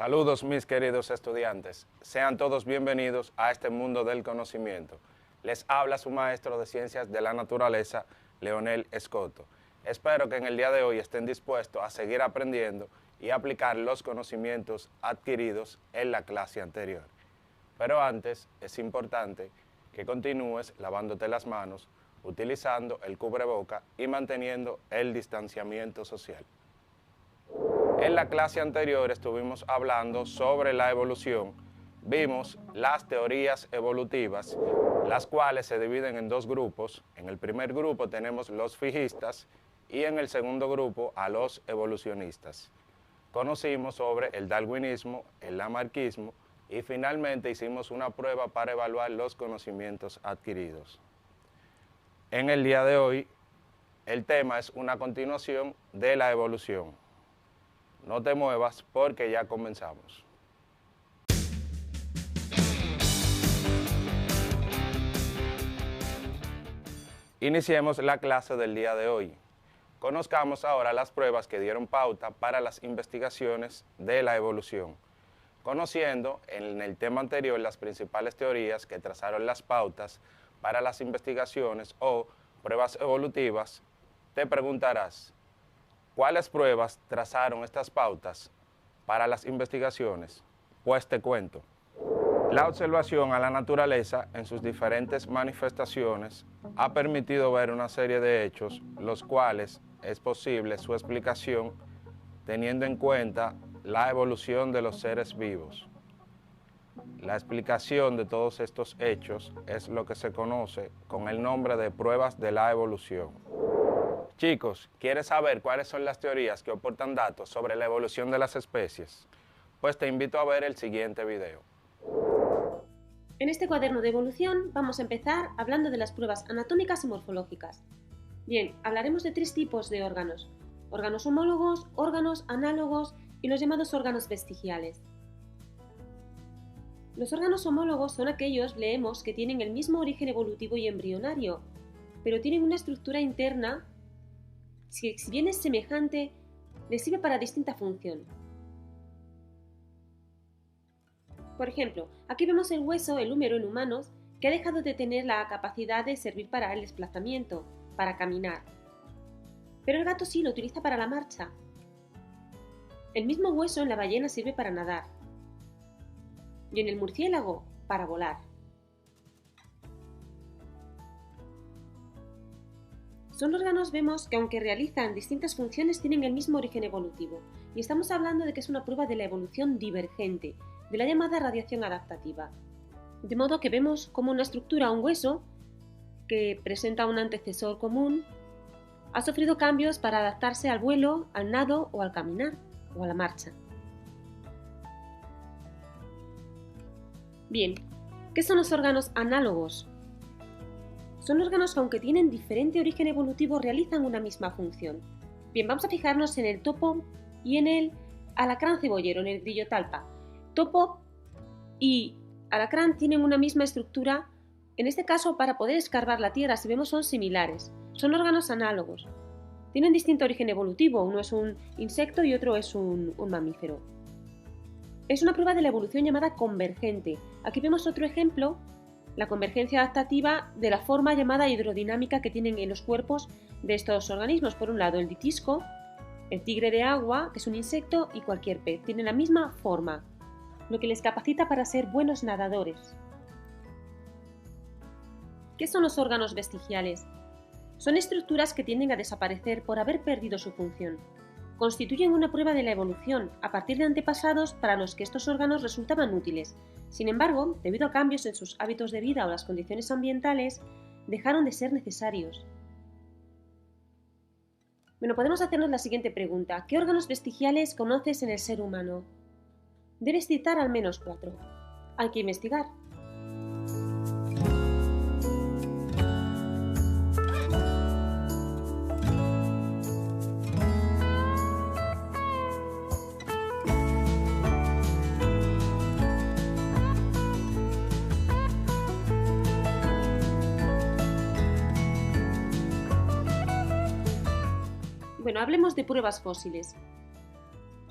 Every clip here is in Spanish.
Saludos mis queridos estudiantes, sean todos bienvenidos a este mundo del conocimiento. Les habla su maestro de Ciencias de la Naturaleza, Leonel Escoto. Espero que en el día de hoy estén dispuestos a seguir aprendiendo y aplicar los conocimientos adquiridos en la clase anterior. Pero antes es importante que continúes lavándote las manos, utilizando el cubreboca y manteniendo el distanciamiento social. En la clase anterior estuvimos hablando sobre la evolución. Vimos las teorías evolutivas, las cuales se dividen en dos grupos. En el primer grupo tenemos los fijistas y en el segundo grupo a los evolucionistas. Conocimos sobre el darwinismo, el lamarckismo y finalmente hicimos una prueba para evaluar los conocimientos adquiridos. En el día de hoy, el tema es una continuación de la evolución. No te muevas porque ya comenzamos. Iniciemos la clase del día de hoy. Conozcamos ahora las pruebas que dieron pauta para las investigaciones de la evolución. Conociendo en el tema anterior las principales teorías que trazaron las pautas para las investigaciones o pruebas evolutivas, te preguntarás, ¿cuáles pruebas trazaron estas pautas para las investigaciones? Pues te cuento. La observación a la naturaleza en sus diferentes manifestaciones ha permitido ver una serie de hechos, los cuales es posible su explicación teniendo en cuenta la evolución de los seres vivos. La explicación de todos estos hechos es lo que se conoce con el nombre de pruebas de la evolución. Chicos, ¿quieres saber cuáles son las teorías que aportan datos sobre la evolución de las especies? Pues te invito a ver el siguiente video. En este cuaderno de evolución vamos a empezar hablando de las pruebas anatómicas y morfológicas. Bien, hablaremos de tres tipos de órganos: órganos homólogos, órganos análogos y los llamados órganos vestigiales. Los órganos homólogos son aquellos, leemos, que tienen el mismo origen evolutivo y embrionario, pero tienen una estructura interna que, si bien es semejante, les sirve para distinta función. Por ejemplo, aquí vemos el hueso, el húmero en humanos, que ha dejado de tener la capacidad de servir para el desplazamiento, para caminar. Pero el gato sí lo utiliza para la marcha. El mismo hueso en la ballena sirve para nadar. Y en el murciélago, para volar. Son órganos, vemos, que aunque realizan distintas funciones, tienen el mismo origen evolutivo. Y estamos hablando de que es una prueba de la evolución divergente, de la llamada radiación adaptativa. De modo que vemos como una estructura, un hueso, que presenta un antecesor común, ha sufrido cambios para adaptarse al vuelo, al nado o al caminar, o a la marcha. Bien, ¿qué son los órganos análogos? Son órganos que, aunque tienen diferente origen evolutivo, realizan una misma función. Bien, vamos a fijarnos en el topo y en el alacrán cebollero, en el grillo talpa. Topo y alacrán tienen una misma estructura. En este caso, para poder escarbar la tierra, si vemos, son similares. Son órganos análogos. Tienen distinto origen evolutivo. Uno es un insecto y otro es un mamífero. Es una prueba de la evolución llamada convergente. Aquí vemos otro ejemplo, la convergencia adaptativa de la forma llamada hidrodinámica que tienen en los cuerpos de estos organismos. Por un lado, el ditisco, el tigre de agua, que es un insecto, y cualquier pez. Tienen la misma forma, lo que les capacita para ser buenos nadadores. ¿Qué son los órganos vestigiales? Son estructuras que tienden a desaparecer por haber perdido su función. Constituyen una prueba de la evolución a partir de antepasados para los que estos órganos resultaban útiles. Sin embargo, debido a cambios en sus hábitos de vida o las condiciones ambientales, dejaron de ser necesarios. Bueno, podemos hacernos la siguiente pregunta: ¿qué órganos vestigiales conoces en el ser humano? Debes citar al menos 4. Hay que investigar. Bueno, hablemos de pruebas fósiles.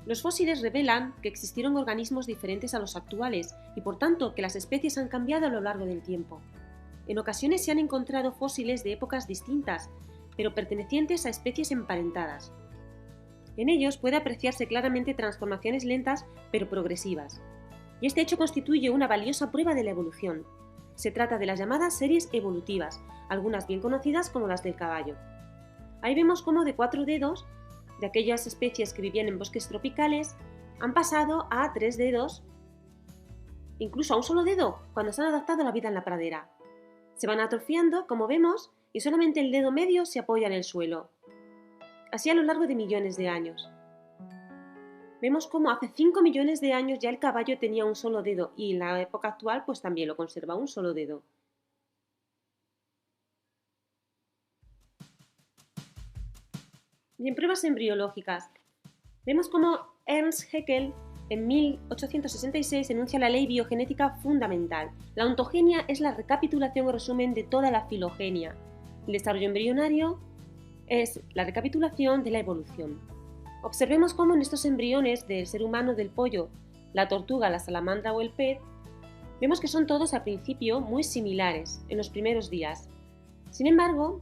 Los fósiles revelan que existieron organismos diferentes a los actuales y por tanto que las especies han cambiado a lo largo del tiempo. En ocasiones se han encontrado fósiles de épocas distintas, pero pertenecientes a especies emparentadas. En ellos puede apreciarse claramente transformaciones lentas pero progresivas, y este hecho constituye una valiosa prueba de la evolución. Se trata de las llamadas series evolutivas, algunas bien conocidas como las del caballo. Ahí vemos cómo de 4 dedos, de aquellas especies que vivían en bosques tropicales, han pasado a 3 dedos, incluso a un solo dedo, cuando se han adaptado a la vida en la pradera. Se van atrofiando, como vemos, y solamente el dedo medio se apoya en el suelo. Así a lo largo de millones de años. Vemos cómo hace 5 millones de años ya el caballo tenía un solo dedo y en la época actual pues también lo conserva un solo dedo. Bien, pruebas embriológicas. Vemos cómo Ernst Haeckel en 1866 enuncia la ley biogenética fundamental. La ontogenia es la recapitulación o resumen de toda la filogenia. El desarrollo embrionario es la recapitulación de la evolución. Observemos cómo en estos embriones del ser humano, del pollo, la tortuga, la salamandra o el pez, vemos que son todos al principio muy similares en los primeros días. Sin embargo,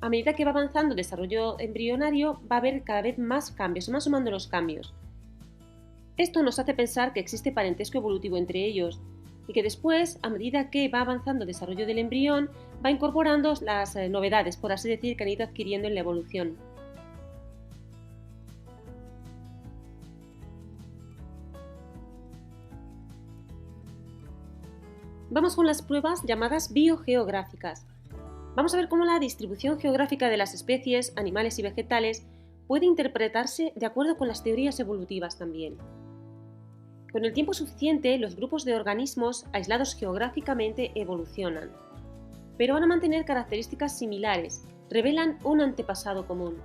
a medida que va avanzando el desarrollo embrionario, va a haber cada vez más cambios, se van sumando los cambios. Esto nos hace pensar que existe parentesco evolutivo entre ellos y que después, a medida que va avanzando el desarrollo del embrión, va incorporando las novedades, por así decir, que han ido adquiriendo en la evolución. Vamos con las pruebas llamadas biogeográficas. Vamos a ver cómo la distribución geográfica de las especies, animales y vegetales puede interpretarse de acuerdo con las teorías evolutivas también. Con el tiempo suficiente, los grupos de organismos aislados geográficamente evolucionan, pero van a mantener características similares, revelan un antepasado común.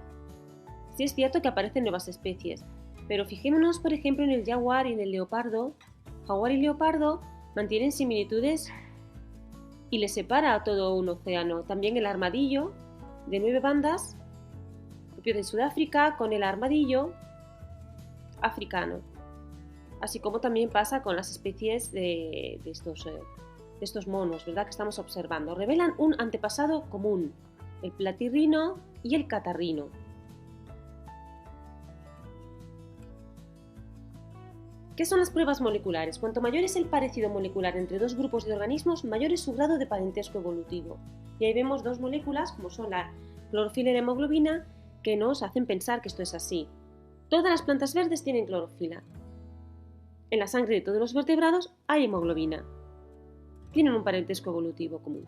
Sí es cierto que aparecen nuevas especies, pero fijémonos por ejemplo en el jaguar y en el leopardo. Jaguar y leopardo mantienen similitudes y les separa a todo un océano. También el armadillo, de 9 bandas, propio de Sudáfrica, con el armadillo africano. Así como también pasa con las especies de estos monos, ¿verdad?, que estamos observando. Revelan un antepasado común, el platirrino y el catarrino. ¿Qué son las pruebas moleculares? Cuanto mayor es el parecido molecular entre dos grupos de organismos, mayor es su grado de parentesco evolutivo. Y ahí vemos dos moléculas, como son la clorofila y la hemoglobina, que nos hacen pensar que esto es así. Todas las plantas verdes tienen clorofila. En la sangre de todos los vertebrados hay hemoglobina. Tienen un parentesco evolutivo común.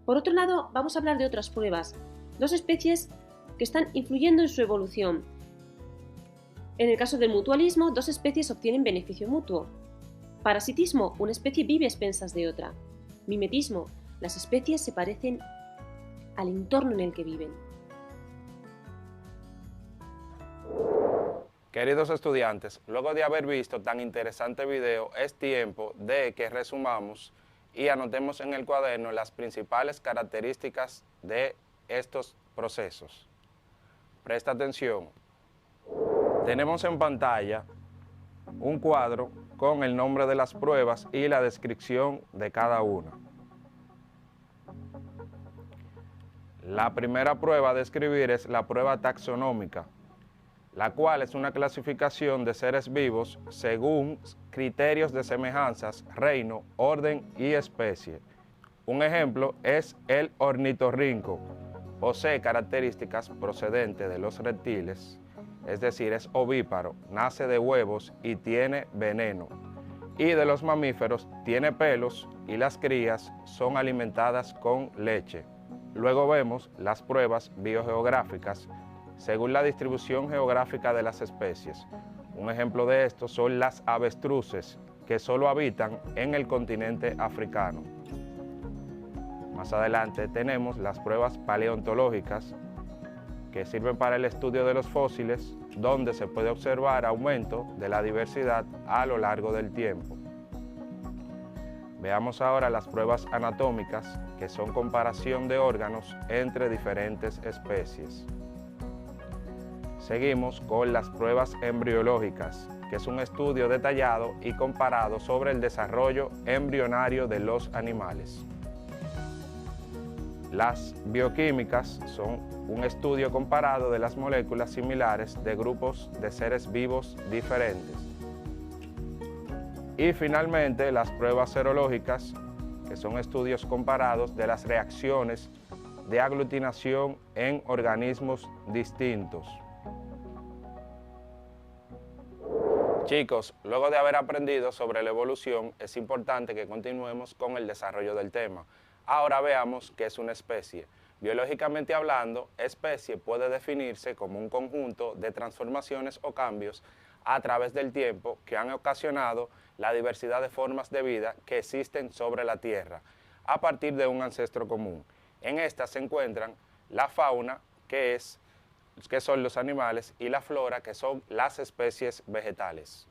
Por otro lado, vamos a hablar de otras pruebas. Dos especies que están influyendo en su evolución. En el caso del mutualismo, dos especies obtienen beneficio mutuo. Parasitismo, una especie vive a expensas de otra. Mimetismo, las especies se parecen al entorno en el que viven. Queridos estudiantes, luego de haber visto tan interesante video, es tiempo de que resumamos y anotemos en el cuaderno las principales características de estos procesos. Presta atención. Tenemos en pantalla un cuadro con el nombre de las pruebas y la descripción de cada una. La primera prueba a describir es la prueba taxonómica, la cual es una clasificación de seres vivos según criterios de semejanzas, reino, orden y especie. Un ejemplo es el ornitorrinco. Posee características procedentes de los reptiles, es decir, es ovíparo, nace de huevos y tiene veneno. Y de los mamíferos tiene pelos y las crías son alimentadas con leche. Luego vemos las pruebas biogeográficas según la distribución geográfica de las especies. Un ejemplo de esto son las avestruces, que solo habitan en el continente africano. Más adelante tenemos las pruebas paleontológicas, que sirven para el estudio de los fósiles, donde se puede observar aumento de la diversidad a lo largo del tiempo. Veamos ahora las pruebas anatómicas, que son comparación de órganos entre diferentes especies. Seguimos con las pruebas embriológicas, que es un estudio detallado y comparado sobre el desarrollo embrionario de los animales. Las bioquímicas son un estudio comparado de las moléculas similares de grupos de seres vivos diferentes. Y finalmente, las pruebas serológicas, que son estudios comparados de las reacciones de aglutinación en organismos distintos. Chicos, luego de haber aprendido sobre la evolución, es importante que continuemos con el desarrollo del tema. Ahora veamos qué es una especie. Biológicamente hablando, especie puede definirse como un conjunto de transformaciones o cambios a través del tiempo que han ocasionado la diversidad de formas de vida que existen sobre la Tierra, a partir de un ancestro común. En estas se encuentran la fauna, que son los animales, y la flora, que son las especies vegetales.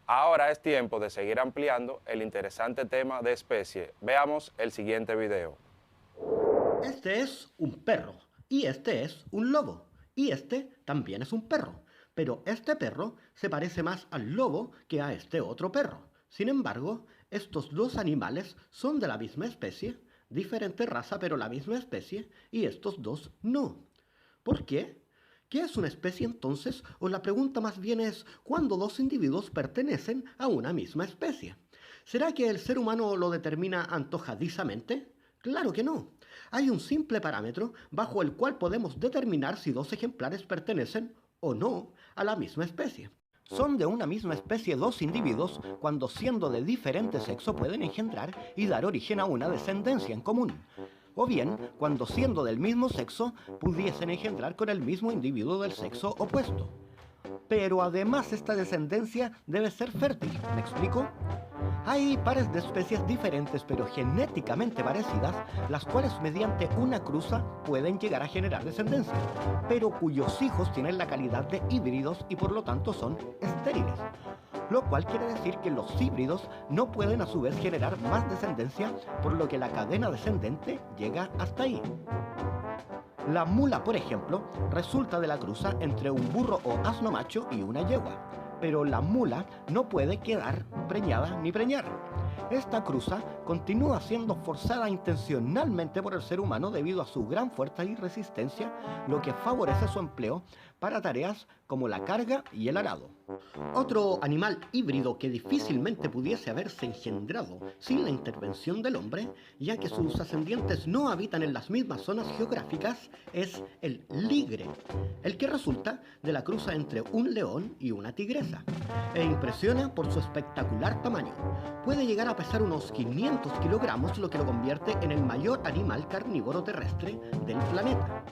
Ahora es tiempo de seguir ampliando el interesante tema de especie. Veamos el siguiente video. Este es un perro, y este es un lobo, y este también es un perro. Pero este perro se parece más al lobo que a este otro perro. Sin embargo, estos dos animales son de la misma especie, diferente raza pero la misma especie, y estos dos no. ¿Por qué? ¿Qué es una especie entonces? O la pregunta más bien es, ¿cuándo dos individuos pertenecen a una misma especie? ¿Será que el ser humano lo determina antojadizamente? Claro que no. Hay un simple parámetro bajo el cual podemos determinar si dos ejemplares pertenecen o no a la misma especie. Son de una misma especie dos individuos cuando siendo de diferente sexo pueden engendrar y dar origen a una descendencia en común. O bien, cuando siendo del mismo sexo pudiesen engendrar con el mismo individuo del sexo opuesto. Pero además esta descendencia debe ser fértil, ¿me explico? Hay pares de especies diferentes pero genéticamente parecidas, las cuales mediante una cruza pueden llegar a generar descendencia, pero cuyos hijos tienen la calidad de híbridos y por lo tanto son estériles. Lo cual quiere decir que los híbridos no pueden a su vez generar más descendencia, por lo que la cadena descendente llega hasta ahí. La mula, por ejemplo, resulta de la cruza entre un burro o asno macho y una yegua, pero la mula no puede quedar preñada ni preñar. Esta cruza continúa siendo forzada intencionalmente por el ser humano debido a su gran fuerza y resistencia, lo que favorece su empleo para tareas como la carga y el arado. Otro animal híbrido que difícilmente pudiese haberse engendrado sin la intervención del hombre, ya que sus ascendientes no habitan en las mismas zonas geográficas, es el ligre, el que resulta de la cruza entre un león y una tigresa, e impresiona por su espectacular tamaño. Puede llegar a pesar unos 500 kilogramos, lo que lo convierte en el mayor animal carnívoro terrestre del planeta.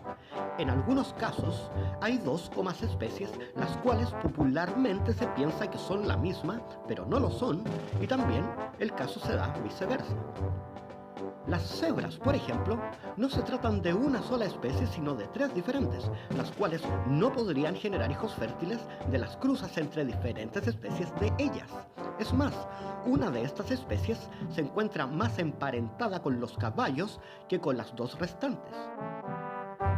En algunos casos, hay dos o más especies, las cuales popularmente se piensa que son la misma, pero no lo son, y también el caso se da viceversa. Las cebras, por ejemplo, no se tratan de una sola especie, sino de tres diferentes, las cuales no podrían generar hijos fértiles de las cruzas entre diferentes especies de ellas. Es más, una de estas especies se encuentra más emparentada con los caballos que con las dos restantes.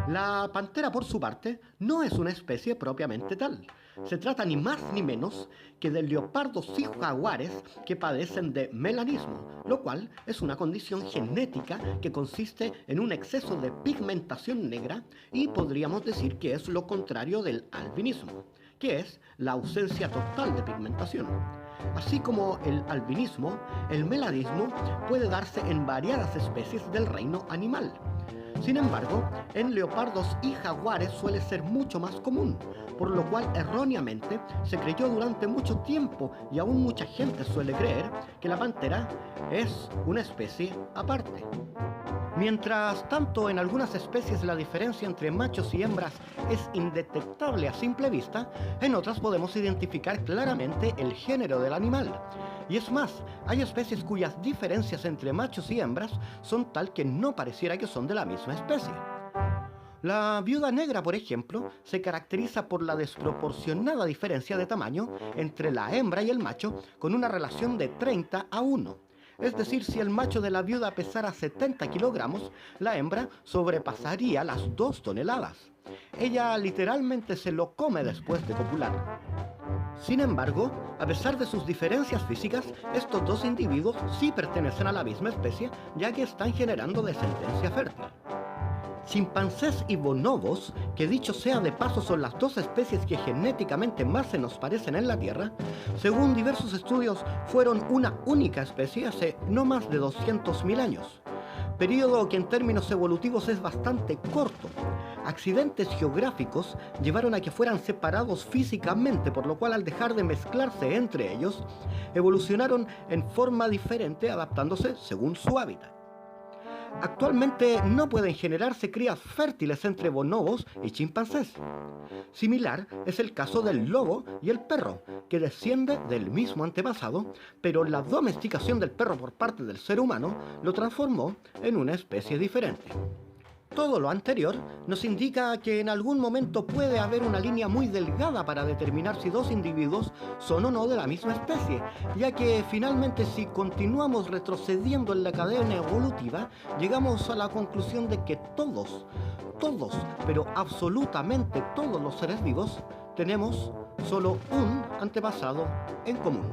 La pantera, por su parte, no es una especie propiamente tal. Se trata ni más ni menos que de leopardos y jaguares que padecen de melanismo, lo cual es una condición genética que consiste en un exceso de pigmentación negra y podríamos decir que es lo contrario del albinismo, que es la ausencia total de pigmentación. Así como el albinismo, el melanismo puede darse en variadas especies del reino animal. Sin embargo, en leopardos y jaguares suele ser mucho más común, por lo cual erróneamente se creyó durante mucho tiempo, y aún mucha gente suele creer, que la pantera es una especie aparte. Mientras tanto, en algunas especies la diferencia entre machos y hembras es indetectable a simple vista, en otras podemos identificar claramente el género del animal. Y es más, hay especies cuyas diferencias entre machos y hembras son tal que no pareciera que son de la misma especie. La viuda negra, por ejemplo, se caracteriza por la desproporcionada diferencia de tamaño entre la hembra y el macho, con una relación de 30:1. Es decir, si el macho de la viuda pesara 70 kilogramos, la hembra sobrepasaría las 2 toneladas. Ella literalmente se lo come después de copular. Sin embargo, a pesar de sus diferencias físicas, estos dos individuos sí pertenecen a la misma especie, ya que están generando descendencia fértil. Chimpancés y bonobos, que dicho sea de paso son las dos especies que genéticamente más se nos parecen en la Tierra, según diversos estudios fueron una única especie hace no más de 200.000 años, periodo que en términos evolutivos es bastante corto. Accidentes geográficos llevaron a que fueran separados físicamente, por lo cual al dejar de mezclarse entre ellos, evolucionaron en forma diferente adaptándose según su hábitat. Actualmente no pueden generarse crías fértiles entre bonobos y chimpancés. Similar es el caso del lobo y el perro, que desciende del mismo antepasado, pero la domesticación del perro por parte del ser humano lo transformó en una especie diferente. Todo lo anterior nos indica que en algún momento puede haber una línea muy delgada para determinar si dos individuos son o no de la misma especie, ya que finalmente si continuamos retrocediendo en la cadena evolutiva, llegamos a la conclusión de que todos, pero absolutamente todos los seres vivos, tenemos solo un antepasado en común.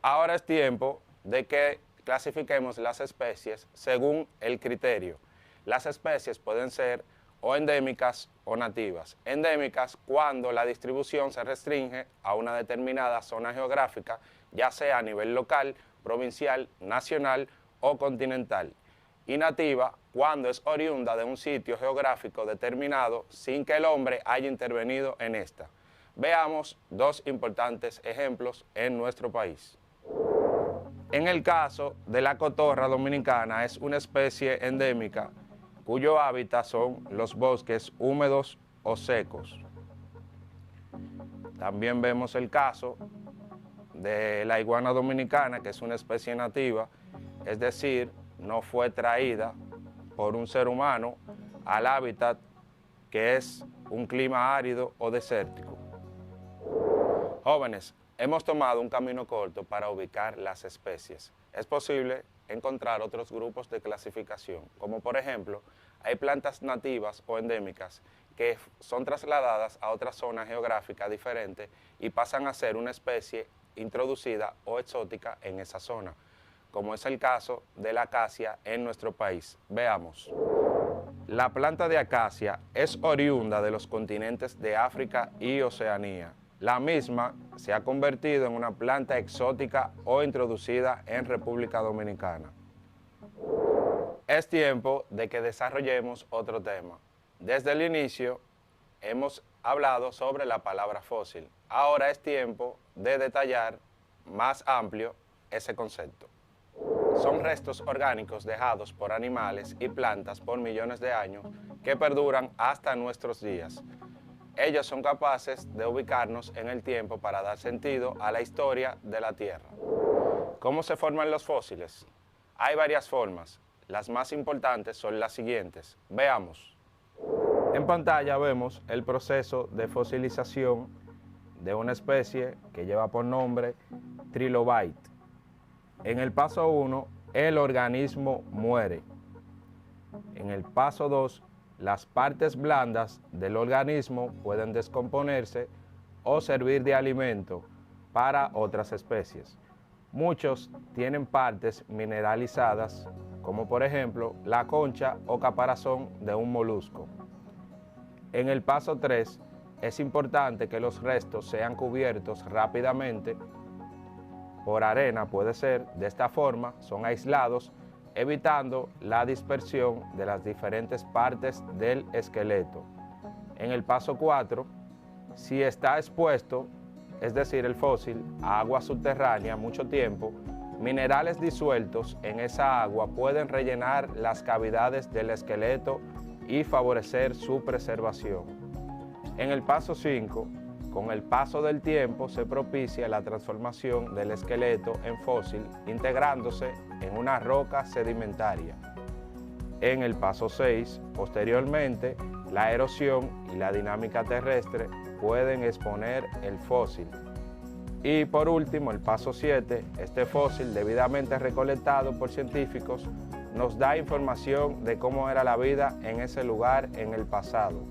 Ahora es tiempo de que clasifiquemos las especies según el criterio. Las especies pueden ser o endémicas o nativas. Endémicas cuando la distribución se restringe a una determinada zona geográfica, ya sea a nivel local, provincial, nacional o continental. Y nativa cuando es oriunda de un sitio geográfico determinado sin que el hombre haya intervenido en esta. Veamos dos importantes ejemplos en nuestro país. En el caso de la cotorra dominicana, es una especie endémica cuyo hábitat son los bosques húmedos o secos. También vemos el caso de la iguana dominicana, que es una especie nativa, es decir, no fue traída por un ser humano al hábitat que es un clima árido o desértico. Jóvenes, hemos tomado un camino corto para ubicar las especies. Es posible encontrar otros grupos de clasificación, como por ejemplo, hay plantas nativas o endémicas que son trasladadas a otra zona geográfica diferente y pasan a ser una especie introducida o exótica en esa zona, como es el caso de la acacia en nuestro país. Veamos. La planta de acacia es oriunda de los continentes de África y Oceanía. La misma se ha convertido en una planta exótica o introducida en República Dominicana. Es tiempo de que desarrollemos otro tema. Desde el inicio hemos hablado sobre la palabra fósil. Ahora es tiempo de detallar más amplio ese concepto. Son restos orgánicos dejados por animales y plantas por millones de años que perduran hasta nuestros días. Ellos son capaces de ubicarnos en el tiempo para dar sentido a la historia de la Tierra. ¿Cómo se forman los fósiles? Hay varias formas. Las más importantes son las siguientes. Veamos. En pantalla vemos el proceso de fosilización de una especie que lleva por nombre Trilobite. En el paso 1, el organismo muere. En el paso 2, las partes blandas del organismo pueden descomponerse o servir de alimento para otras especies. Muchos tienen partes mineralizadas, como por ejemplo la concha o caparazón de un molusco. En el paso 3, es importante que los restos sean cubiertos rápidamente por arena, puede ser. De esta forma son aislados, evitando la dispersión de las diferentes partes del esqueleto. En el paso 4, si está expuesto, es decir, el fósil, a agua subterránea mucho tiempo, minerales disueltos en esa agua pueden rellenar las cavidades del esqueleto y favorecer su preservación. En el paso 5, con el paso del tiempo se propicia la transformación del esqueleto en fósil, integrándose en una roca sedimentaria. En el paso 6, posteriormente, la erosión y la dinámica terrestre pueden exponer el fósil. Y por último, el paso 7, este fósil debidamente recolectado por científicos nos da información de cómo era la vida en ese lugar en el pasado.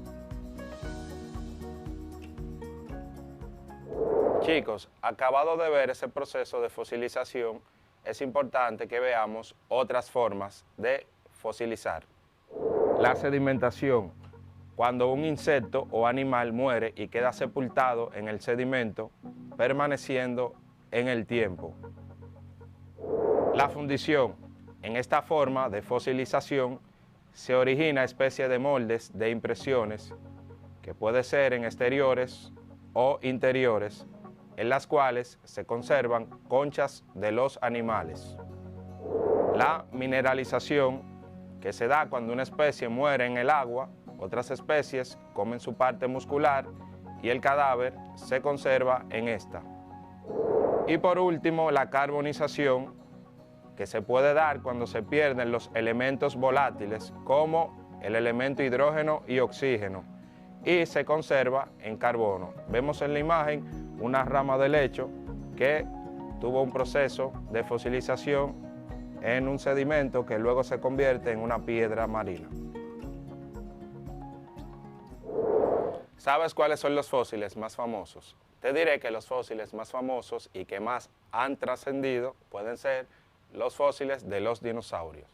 Chicos, acabado de ver ese proceso de fosilización, es importante que veamos otras formas de fosilizar. La sedimentación, cuando un insecto o animal muere y queda sepultado en el sedimento, permaneciendo en el tiempo. La fundición, en esta forma de fosilización, se origina especie de moldes de impresiones, que puede ser en exteriores o interiores, en las cuales se conservan conchas de los animales. La mineralización, que se da cuando una especie muere en el agua, otras especies comen su parte muscular y el cadáver se conserva en esta. Y por último, la carbonización, que se puede dar cuando se pierden los elementos volátiles como el elemento hidrógeno y oxígeno y se conserva en carbono. Vemos en la imagen una rama de helecho que tuvo un proceso de fosilización en un sedimento que luego se convierte en una piedra marina. ¿Sabes cuáles son los fósiles más famosos? Te diré que los fósiles más famosos y que más han trascendido pueden ser los fósiles de los dinosaurios.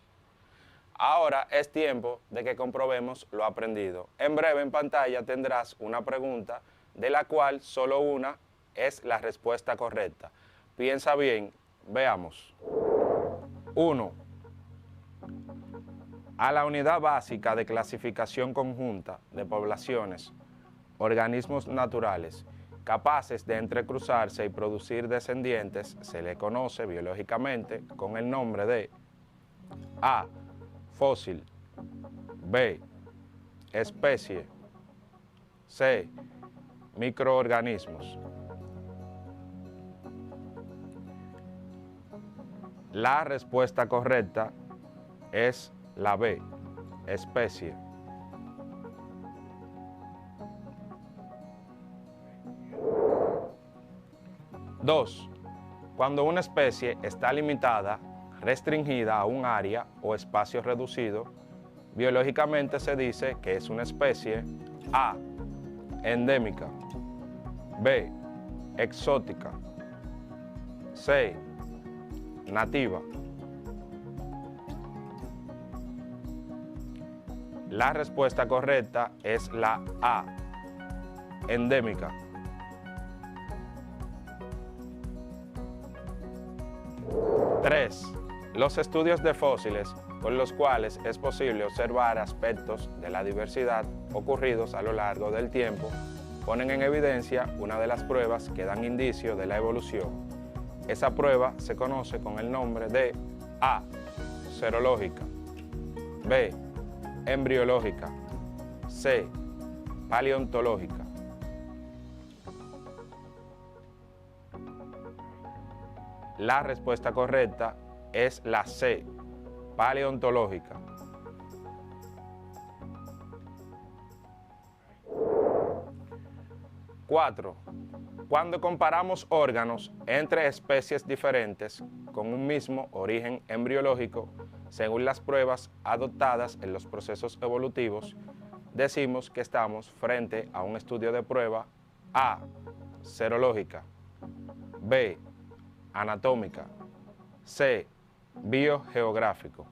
Ahora es tiempo de que comprobemos lo aprendido. En breve en pantalla tendrás una pregunta de la cual solo una es la respuesta correcta. Piensa bien, veamos. 1. A la unidad básica de clasificación conjunta de poblaciones, organismos naturales, capaces de entrecruzarse y producir descendientes, se le conoce biológicamente con el nombre de A. Fósil, B. Especie, C. Microorganismos. La respuesta correcta es la B, especie. Dos, cuando una especie está limitada, restringida a un área o espacio reducido, biológicamente se dice que es una especie A, endémica, B, exótica, C, nativa. La respuesta correcta es la A, endémica. 3. Los estudios de fósiles, con los cuales es posible observar aspectos de la diversidad ocurridos a lo largo del tiempo, ponen en evidencia una de las pruebas que dan indicio de la evolución. Esa prueba se conoce con el nombre de A. Serológica, B. Embriológica, C. Paleontológica. La respuesta correcta es la C, paleontológica. 4. Cuando comparamos órganos entre especies diferentes con un mismo origen embriológico, según las pruebas adoptadas en los procesos evolutivos, decimos que estamos frente a un estudio de prueba A. Serológica, B. Anatómica, C. Biogeográfico.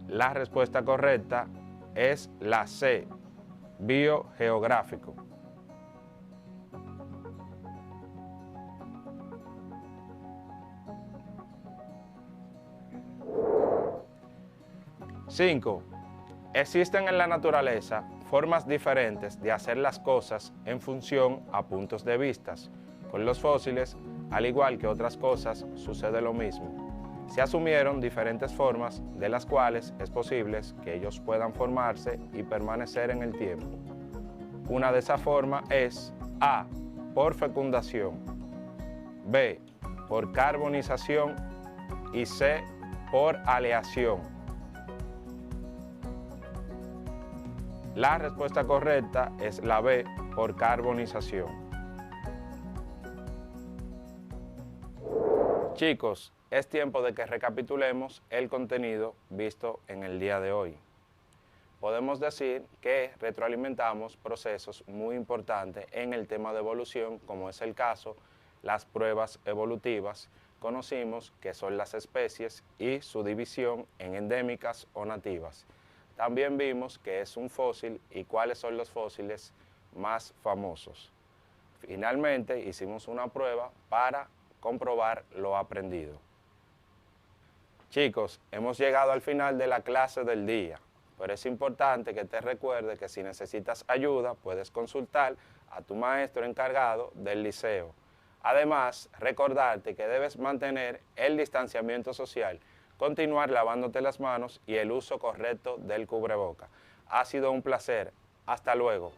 La respuesta correcta es la C. Biogeográfico. 5. Existen en la naturaleza formas diferentes de hacer las cosas en función a puntos de vista. Con los fósiles, al igual que otras cosas, sucede lo mismo. Se asumieron diferentes formas de las cuales es posible que ellos puedan formarse y permanecer en el tiempo. Una de esas formas es A. Por fecundación, B. Por carbonización y C. Por aleación. La respuesta correcta es la B. Por carbonización. Chicos, es tiempo de que recapitulemos el contenido visto en el día de hoy. Podemos decir que retroalimentamos procesos muy importantes en el tema de evolución, como es el caso, las pruebas evolutivas. Conocimos que son las especies y su división en endémicas o nativas. También vimos qué es un fósil y cuáles son los fósiles más famosos. Finalmente hicimos una prueba para comprobar lo aprendido. Chicos, hemos llegado al final de la clase del día, pero es importante que te recuerde que si necesitas ayuda puedes consultar a tu maestro encargado del liceo. Además, recordarte que debes mantener el distanciamiento social, continuar lavándote las manos y el uso correcto del cubreboca. Ha sido un placer. Hasta luego.